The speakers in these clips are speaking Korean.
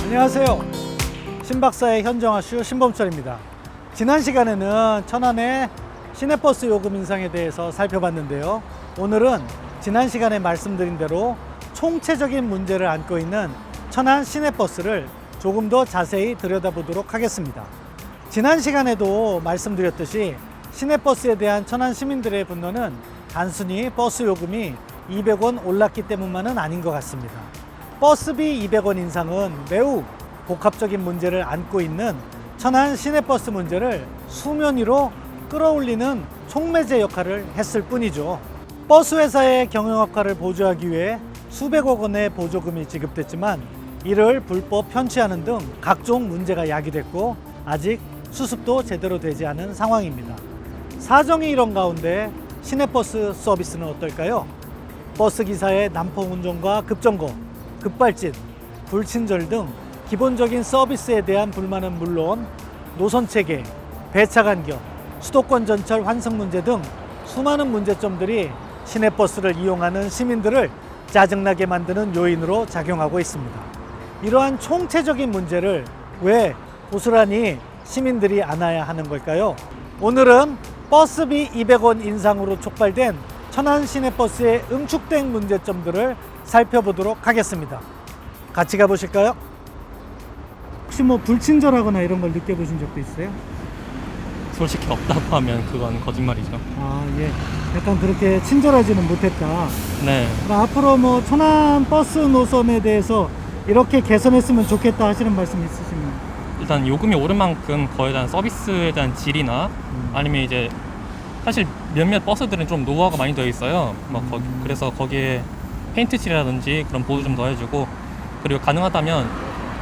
안녕하세요. 신박사의 현정아슈 신범철입니다. 지난 시간에는 천안의 시내버스 요금 인상에 대해서 살펴봤는데요. 오늘은 지난 시간에 말씀드린 대로 총체적인 문제를 안고 있는 천안 시내버스를 조금 더 자세히 들여다보도록 하겠습니다. 지난 시간에도 말씀드렸듯이 시내버스에 대한 천안 시민들의 분노는 단순히 버스 요금이 200원 올랐기 때문만은 아닌 것 같습니다. 버스비 200원 인상은 매우 복합적인 문제를 안고 있는 천안 시내버스 문제를 수면 위로 끌어올리는 촉매제 역할을 했을 뿐이죠. 버스 회사의 경영 악화를 보조하기 위해 수백억 원의 보조금이 지급됐지만 이를 불법 편취하는 등 각종 문제가 야기됐고 아직 수습도 제대로 되지 않은 상황입니다. 사정이 이런 가운데 시내버스 서비스는 어떨까요? 버스 기사의 난폭 운전과 급정거, 급발진, 불친절 등 기본적인 서비스에 대한 불만은 물론 노선 체계, 배차 간격, 수도권 전철 환승 문제 등 수많은 문제점들이 시내버스를 이용하는 시민들을 짜증나게 만드는 요인으로 작용하고 있습니다. 이러한 총체적인 문제를 왜 고스란히 시민들이 안아야 하는 걸까요? 오늘은 버스비 200원 인상으로 촉발된 천안 시내버스의 응축된 문제점들을 살펴보도록 하겠습니다. 같이 가보실까요? 혹시 뭐 불친절하거나 이런 걸 느껴보신 적도 있어요? 솔직히 없다고 하면 그건 거짓말이죠. 아, 예. 약간 그렇게 친절하지는 못했다. 네. 그러니까 앞으로 뭐 천안 버스 노선에 대해서 이렇게 개선했으면 좋겠다 하시는 말씀 있으시면? 일단 요금이 오른 만큼 거에 대한 서비스에 대한 질이나 아니면 이제 사실 몇몇 버스들은 좀 노후화가 많이 되어 있어요. 그래서 거기에 페인트 칠이라든지 그런 보조 좀 더해주고, 그리고 가능하다면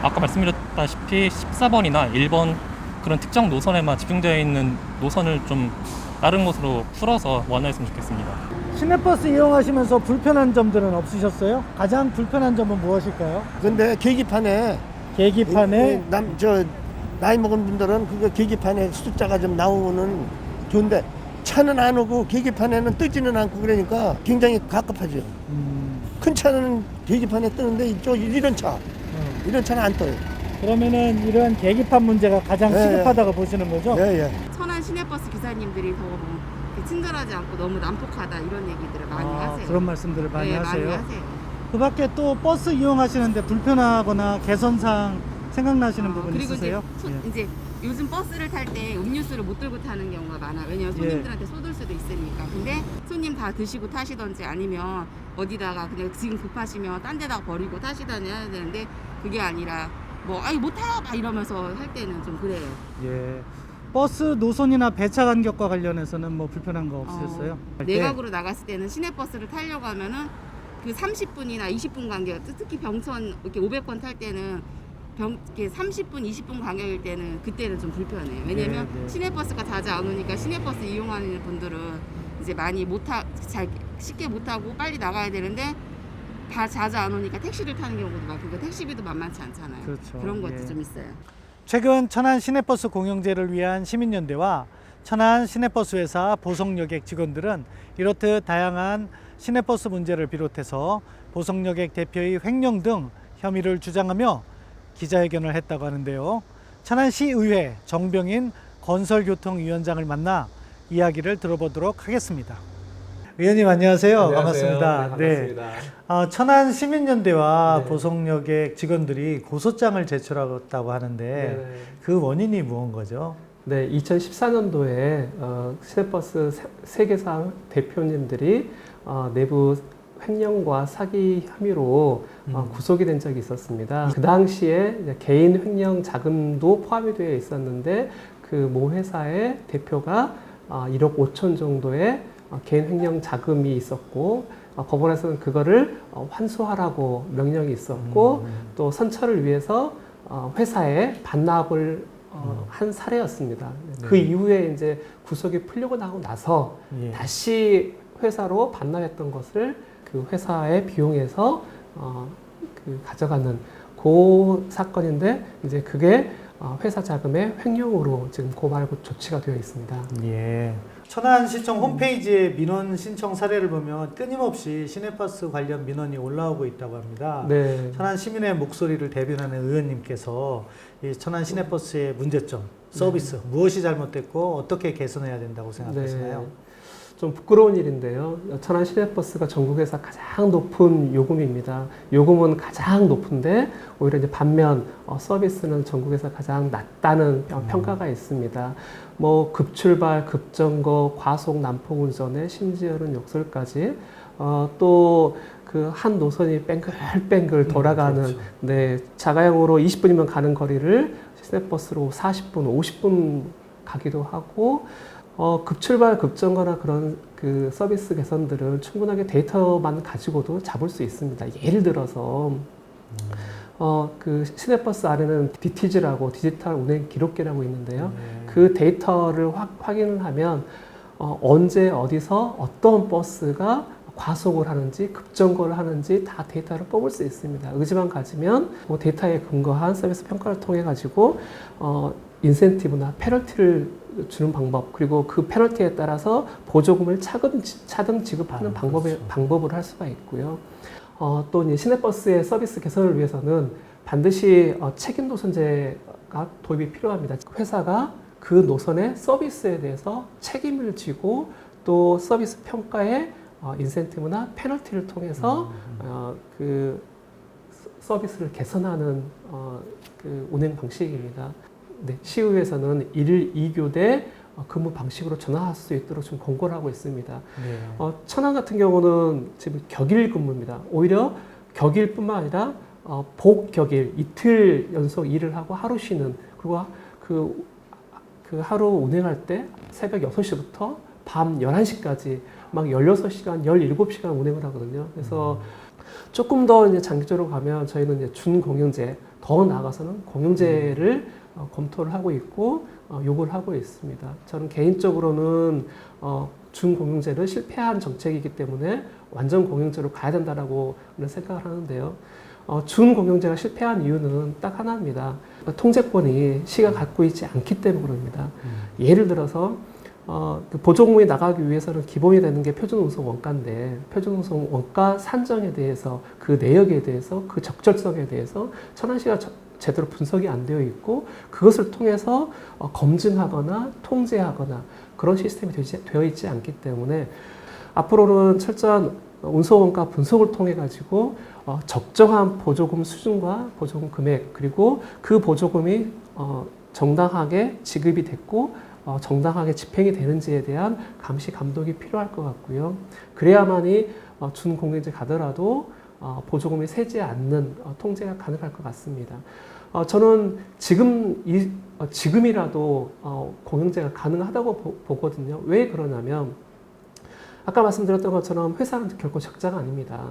아까 말씀드렸다시피 14번이나 1번 그런 특정 노선에만 집중되어 있는 노선을 좀 다른 곳으로 풀어서 완화했으면 좋겠습니다. 시내버스 이용하시면서 불편한 점들은 없으셨어요? 가장 불편한 점은 무엇일까요? 근데 계기판에 나이 먹은 분들은 그거 계기판에 숫자가 좀 나오면은 좋은데 차는 안 오고 계기판에는 뜨지는 않고 그러니까 굉장히 갑갑하죠. 큰 차는 계기판에 뜨는데 이런 차는 안 떠요. 그러면은 이런 계기판 문제가 가장 시급하다고 보시는 거죠? 예. 천안 시내버스 기사님들이 더 친절하지 않고 너무 난폭하다 이런 얘기들을 많이 하세요. 그런 말씀들을 많이 네, 하세요. 많이 하세요. 그 밖에 또 버스 이용하시는데 불편하거나 개선사항 생각나시는 부분 그리고 있으세요? 이제 요즘 버스를 탈 때 음료수를 못 들고 타는 경우가 많아. 왜냐면 손님들한테 쏟을 수도 있으니까. 근데 손님 다 드시고 타시던지 아니면 어디다가 그냥 지금 급하시면 딴 데다가 버리고 타시던지 해야 되는데 그게 아니라 못 타! 막 이러면서 할 때는 좀 그래요. 예. 버스 노선이나 배차 간격과 관련해서는 뭐 불편한 거 없으셨어요? 내각으로 나갔을 때는 시내버스를 타려고 하면은 그 30분이나 20분 간격, 특히 병천 이렇게 500번 탈 때는 이렇게 30분, 20분 간격일 때는 그때는 좀 불편해요. 왜냐면 네. 시내버스가 자주 안 오니까 시내버스 이용하는 분들은 이제 많이 잘 쉽게 못 타고 빨리 나가야 되는데 다 자주 안 오니까 택시를 타는 경우도 많고 그러니까 택시비도 만만치 않잖아요. 그렇죠. 그런 것도 예. 좀 있어요. 최근 천안 시내버스 공영제를 위한 시민연대와 천안 시내버스 회사 보성여객 직원들은 이렇듯 다양한 시내버스 문제를 비롯해서 보성여객 대표의 횡령 등 혐의를 주장하며 기자회견을 했다고 하는데요. 천안시의회 정병인 건설교통위원장을 만나 이야기를 들어보도록 하겠습니다. 의원님 안녕하세요. 안녕하세요. 반갑습니다. 네, 반갑습니다. 천안 시민연대와 네. 보성여객 직원들이 고소장을 제출하였다고 하는데 네. 그 원인이 무언 거죠? 네, 2014년도에 시내버스 세계사 대표님들이 내부 횡령과 사기 혐의로 구속이 된 적이 있었습니다. 그 당시에 이제 개인 횡령 자금도 포함이 되어 있었는데 그 모 회사의 대표가 1억 5천 정도의 개인 횡령 자금이 있었고 법원에서는 그거를 환수하라고 명령이 있었고 또 선처를 위해서 회사에 반납을 한 사례였습니다. 네. 그 이후에 이제 구속이 풀리고 나고 나서 다시 회사로 반납했던 것을 그 회사의 비용에서 가져가는 그 사건인데 이제 그게 회사 자금의 횡령으로 지금 고발 조치가 되어 있습니다. 예. 천안시청 홈페이지의 민원 신청 사례를 보면 끊임없이 시내버스 관련 민원이 올라오고 있다고 합니다. 네. 천안 시민의 목소리를 대변하는 의원님께서 이 천안 시내버스의 문제점, 서비스 무엇이 잘못됐고 어떻게 개선해야 된다고 생각하시나요? 네. 좀 부끄러운 일인데요. 천안 시내버스가 전국에서 가장 높은 요금입니다. 요금은 가장 높은데 오히려 이제 반면 서비스는 전국에서 가장 낮다는 평가가 있습니다. 뭐 급출발, 급정거, 과속 난폭 운전에 심지어는 욕설까지 또 그 한 노선이 뺑글뺑글 돌아가는 그렇죠. 네, 자가용으로 20분이면 가는 거리를 시내버스로 40분, 50분 가기도 하고 급출발, 급정거나 그런 그 서비스 개선들은 충분하게 데이터만 가지고도 잡을 수 있습니다. 예를 들어서 그 시내버스 안에는 DTG라고 디지털 운행 기록기라고 있는데요. 그 데이터를 확인을 하면 언제 어디서 어떤 버스가 과속을 하는지 급정거를 하는지 다 데이터를 뽑을 수 있습니다. 의지만 가지면 그 데이터에 근거한 서비스 평가를 통해 가지고 인센티브나 페널티를 주는 방법, 그리고 그 페널티에 따라서 보조금을 차등 지급하는 방법을 할 수가 있고요. 또 이제 시내버스의 서비스 개선을 위해서는 반드시 책임 노선제가 도입이 필요합니다. 회사가 그 노선의 서비스에 대해서 책임을 지고 또 서비스 평가에 인센티브나 페널티를 통해서 그 서비스를 개선하는 그 운행 방식입니다. 네, 시의회에서는 1일 2교대 근무 방식으로 전환할 수 있도록 좀 권고를 하고 있습니다. 네. 천안 같은 경우는 지금 격일 근무입니다. 오히려 격일뿐만 아니라 복격일, 이틀 연속 일을 하고 하루 쉬는, 그리고 그 하루 운행할 때 새벽 6시부터 밤 11시까지 막 16시간, 17시간 운행을 하거든요. 그래서 조금 더 이제 장기적으로 가면 저희는 이제 준공영제, 더 나아가서는 공영제를 검토를 하고 있고 요구를 하고 있습니다. 저는 개인적으로는 준공영제를 실패한 정책이기 때문에 완전 공영제로 가야 된다라고 생각을 하는데요. 준공영제가 실패한 이유는 딱 하나입니다. 통제권이 시가 갖고 있지 않기 때문에 그럽니다. 예를 들어서 그 보조금이 나가기 위해서는 기본이 되는 게 표준운송 원가인데 표준운송 원가 산정에 대해서 그 내역에 대해서 그 적절성에 대해서 천안시가 제대로 분석이 안 되어 있고 그것을 통해서 검증하거나 통제하거나 그런 시스템이 되어 있지 않기 때문에 앞으로는 철저한 운송원가 분석을 통해 가지고 적정한 보조금 수준과 보조금 금액 그리고 그 보조금이 정당하게 지급이 됐고 정당하게 집행이 되는지에 대한 감시 감독이 필요할 것 같고요. 그래야만이 준공영제 가더라도 보조금이 새지 않는 통제가 가능할 것 같습니다. 저는 지금이라도 공영제가 가능하다고 보거든요. 왜 그러냐면 아까 말씀드렸던 것처럼 회사는 결코 적자가 아닙니다.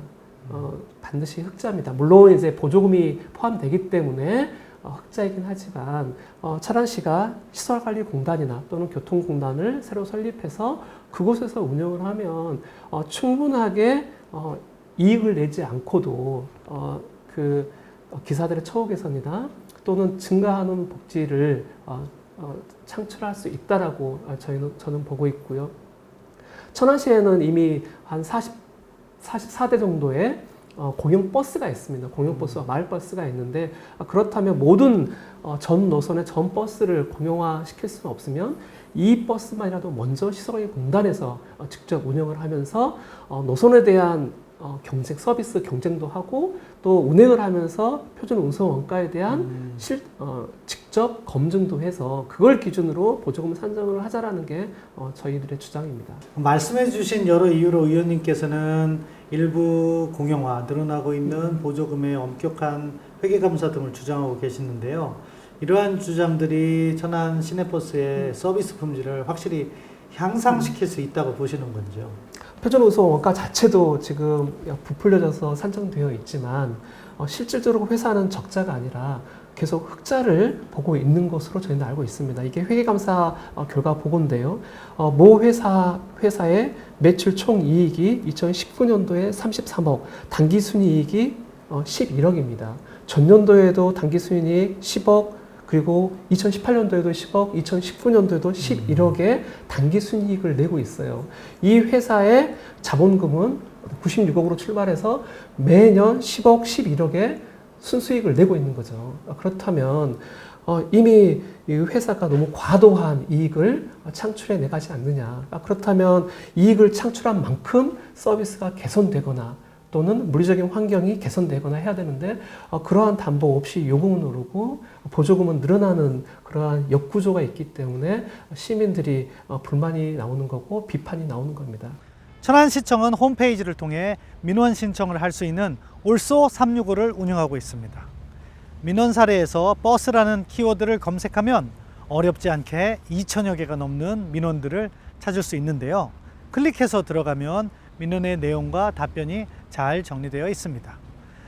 반드시 흑자입니다. 물론 이제 보조금이 포함되기 때문에 흑자이긴 하지만 천안시가 시설관리공단이나 또는 교통공단을 새로 설립해서 그곳에서 운영을 하면 충분하게 이익을 내지 않고도 그 기사들의 처우 개선이나 또는 증가하는 복지를 창출할 수 있다라고 저는 보고 있고요. 천안시에는 이미 한 44대 정도의 공영버스가 있습니다. 공영버스와 마을버스가 있는데 그렇다면 모든 전 노선의 전 버스를 공용화시킬 수는 없으면 이 버스만이라도 먼저 시설관리공단에서 직접 운영을 하면서 노선에 대한 경쟁, 서비스 경쟁도 하고 또 운행을 하면서 표준 운송 원가에 대한 직접 검증도 해서 그걸 기준으로 보조금 산정을 하자라는 게 저희들의 주장입니다. 말씀해 주신 여러 이유로 의원님께서는 일부 공영화, 늘어나고 있는 보조금의 엄격한 회계감사 등을 주장하고 계시는데요. 이러한 주장들이 천안 시내버스의 서비스 품질을 확실히 향상시킬 수 있다고 보시는 건죠? 표준 운송 원가 자체도 지금 부풀려져서 산정되어 있지만 실질적으로 회사는 적자가 아니라 계속 흑자를 보고 있는 것으로 저희는 알고 있습니다. 이게 회계감사 결과 보고인데요. 모 회사의 매출 총이익이 2019년도에 33억, 당기순이익이 11억입니다. 전년도에도 당기순이익 10억, 그리고 2018년도에도 10억, 2019년도에도 11억의 단기 순이익을 내고 있어요. 이 회사의 자본금은 96억으로 출발해서 매년 10억, 11억의 순수익을 내고 있는 거죠. 그렇다면 이미 이 회사가 너무 과도한 이익을 창출해 내가지 않느냐. 그렇다면 이익을 창출한 만큼 서비스가 개선되거나 또는 물리적인 환경이 개선되거나 해야 되는데 그러한 담보 없이 요금은 오르고 보조금은 늘어나는 그러한 역구조가 있기 때문에 시민들이 불만이 나오는 거고 비판이 나오는 겁니다. 천안시청은 홈페이지를 통해 민원 신청을 할 수 있는 올소 365를 운영하고 있습니다. 민원 사례에서 버스라는 키워드를 검색하면 어렵지 않게 2천여 개가 넘는 민원들을 찾을 수 있는데요. 클릭해서 들어가면 민원의 내용과 답변이 잘 정리되어 있습니다.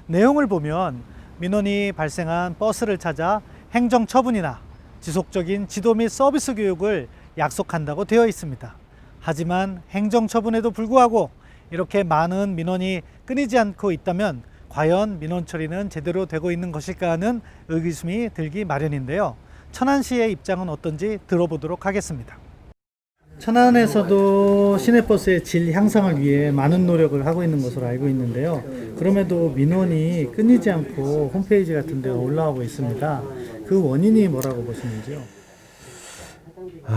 내용을 보면 민원이 발생한 버스를 찾아 행정 처분이나 지속적인 지도 및 서비스 교육을 약속한다고 되어 있습니다. 하지만 행정 처분에도 불구하고 이렇게 많은 민원이 끊이지 않고 있다면 과연 민원 처리는 제대로 되고 있는 것일까 하는 의구심이 들기 마련인데요. 천안시의 입장은 어떤지 들어보도록 하겠습니다. 천안에서도 시내버스의 질 향상을 위해 많은 노력을 하고 있는 것으로 알고 있는데요. 그럼에도 민원이 끊이지 않고 홈페이지 같은 데 올라오고 있습니다. 그 원인이 뭐라고 보시는지요?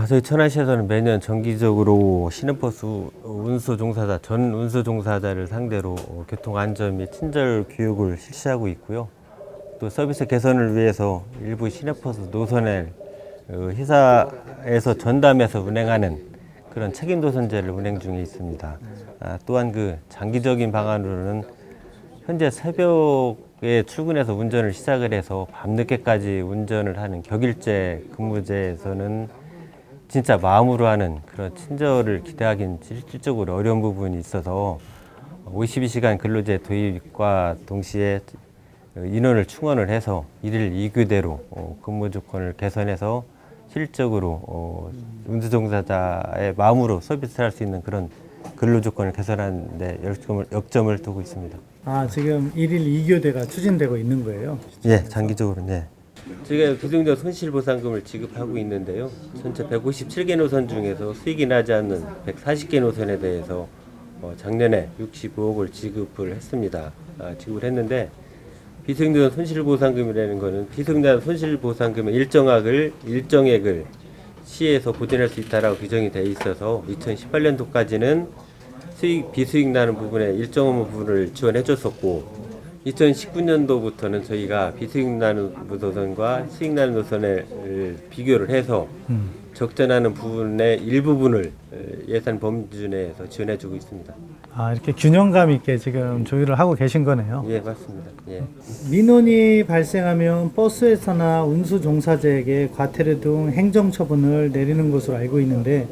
저희 천안시에서는 매년 정기적으로 시내버스 운수 종사자, 전 운수 종사자를 상대로 교통안전 및 친절 교육을 실시하고 있고요. 또 서비스 개선을 위해서 일부 시내버스 노선을 회사에서 전담해서 운행하는 그런 책임 노선제를 운행 중에 있습니다. 또한 그 장기적인 방안으로는 현재 새벽에 출근해서 운전을 시작을 해서 밤늦게까지 운전을 하는 격일제 근무제에서는 진짜 마음으로 하는 그런 친절을 기대하기는 실질적으로 어려운 부분이 있어서 52시간 근로제 도입과 동시에 인원을 충원을 해서 1일 2교대로 근무 조건을 개선해서 실질적으로 운수종사자의 마음으로 서비스를 할 수 있는 그런 근로 조건을 개선하는 데 역점을 두고 있습니다. 지금 1일 2교대가 추진되고 있는 거예요? 예, 장기적으로 네. 저희가 비승적 손실보상금을 지급하고 있는데요. 전체 157개 노선 중에서 수익이 나지 않는 140개 노선에 대해서 작년에 65억을 지급을 했습니다. 지급을 했는데 비승전 손실보상금이라는 것은 비승전 손실보상금의 일정액을 시에서 보전할 수 있다라고 규정이 되어 있어서 2018년도까지는 비수익 나는 부분에 일정 부분을 지원해 줬었고 2019년도부터는 저희가 비수익 나는 노선과 수익 나는 노선을 비교를 해서 적절하는 부분의 일부분을 예산 범주 내에서 지원해 주고 있습니다. 이렇게 균형감 있게 지금 조율을 하고 계신 거네요. 예, 맞습니다. 예. 민원이 발생하면 버스회사나 운수 종사자에게 과태료 등 행정 처분을 내리는 것으로 알고 있는데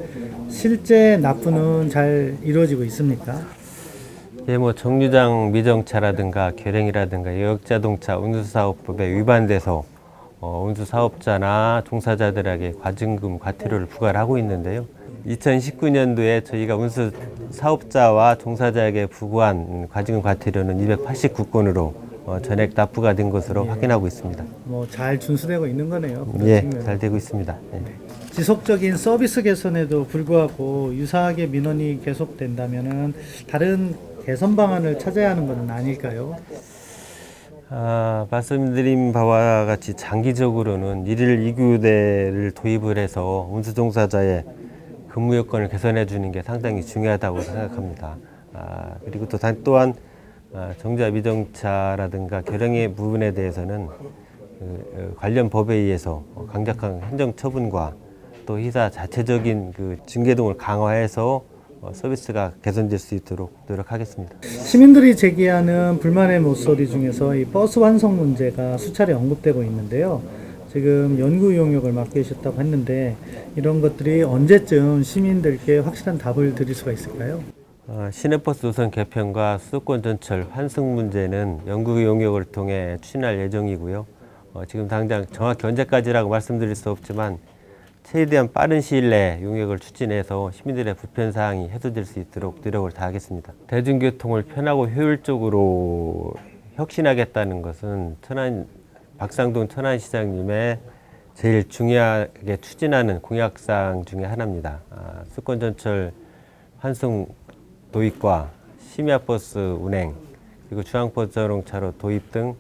실제 납부는 잘 이루어지고 있습니까? 예, 정류장 미정차라든가 계량이라든가 여객자동차 운수사업법에 위반돼서 운수사업자나 종사자들에게 과징금, 과태료를 부과를 하고 있는데요. 2019년도에 저희가 운수사업자와 종사자에게 부과한 과징금, 과태료는 289건으로 전액 납부가 된 것으로 확인하고 있습니다. 잘 준수되고 있는 거네요. 예, 잘 되고 있습니다. 예. 지속적인 서비스 개선에도 불구하고 유사하게 민원이 계속된다면은 다른 개선 방안을 찾아야 하는 건 아닐까요? 말씀드린 바와 같이 장기적으로는 1일 2교대를 도입을 해서 운수종사자의 근무 여건을 개선해 주는 게 상당히 중요하다고 생각합니다. 그리고 또한 정자 미정차라든가 계량의 부분에 대해서는 관련 법에 의해서 강력한 행정 처분과 또 회사 자체적인 그 징계동을 강화해서 서비스가 개선될 수 있도록 노력하겠습니다. 시민들이 제기하는 불만의 목소리 중에서 이 버스 완성 문제가 수차례 언급되고 있는데요. 지금 연구 용역을 맡고 계셨다고 했는데 이런 것들이 언제쯤 시민들께 확실한 답을 드릴 수가 있을까요? 시내버스 노선 개편과 수도권 전철 환승 문제는 연구 용역을 통해 추진할 예정이고요. 지금 당장 정확히 언제까지라고 말씀드릴 수 없지만 최대한 빠른 시일 내에 용역을 추진해서 시민들의 불편사항이 해소될 수 있도록 노력을 다하겠습니다. 대중교통을 편하고 효율적으로 혁신하겠다는 것은 박상동 천안시장님의 제일 중요하게 추진하는 공약사항 중에 하나입니다. 수권전철 환승 도입과 심야버스 운행, 그리고 중앙버스 자동차로 도입 등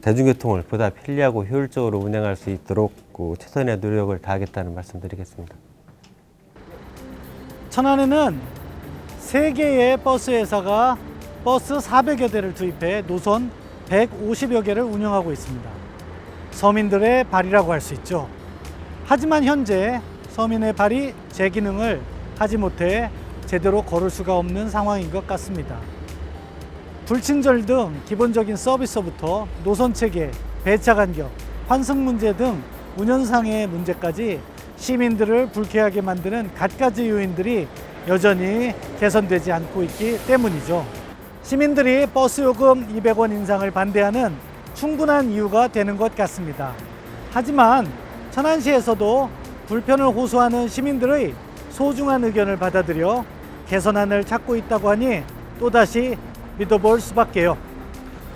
대중교통을 보다 편리하고 효율적으로 운영할 수 있도록 최선의 노력을 다하겠다는 말씀드리겠습니다. 천안에는 3개의 버스 회사가 버스 400여 대를 투입해 노선 150여 개를 운영하고 있습니다. 서민들의 발이라고 할 수 있죠. 하지만 현재 서민의 발이 제 기능을 하지 못해 제대로 걸을 수가 없는 상황인 것 같습니다. 불친절 등 기본적인 서비스부터 노선 체계, 배차 간격, 환승 문제 등 운전상의 문제까지 시민들을 불쾌하게 만드는 갖가지 요인들이 여전히 개선되지 않고 있기 때문이죠. 시민들이 버스 요금 200원 인상을 반대하는 충분한 이유가 되는 것 같습니다. 하지만 천안시에서도 불편을 호소하는 시민들의 소중한 의견을 받아들여 개선안을 찾고 있다고 하니 또다시 믿어볼 수밖에요.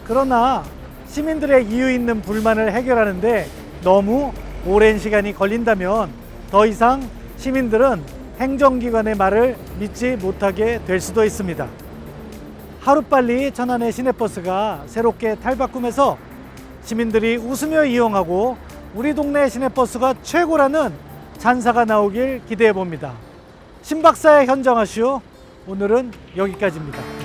그러나 시민들의 이유 있는 불만을 해결하는데 너무 오랜 시간이 걸린다면 더 이상 시민들은 행정기관의 말을 믿지 못하게 될 수도 있습니다. 하루빨리 천안의 시내버스가 새롭게 탈바꿈해서 시민들이 웃으며 이용하고 우리 동네 시내버스가 최고라는 찬사가 나오길 기대해 봅니다. 신박사의 현정아쇼, 오늘은 여기까지입니다.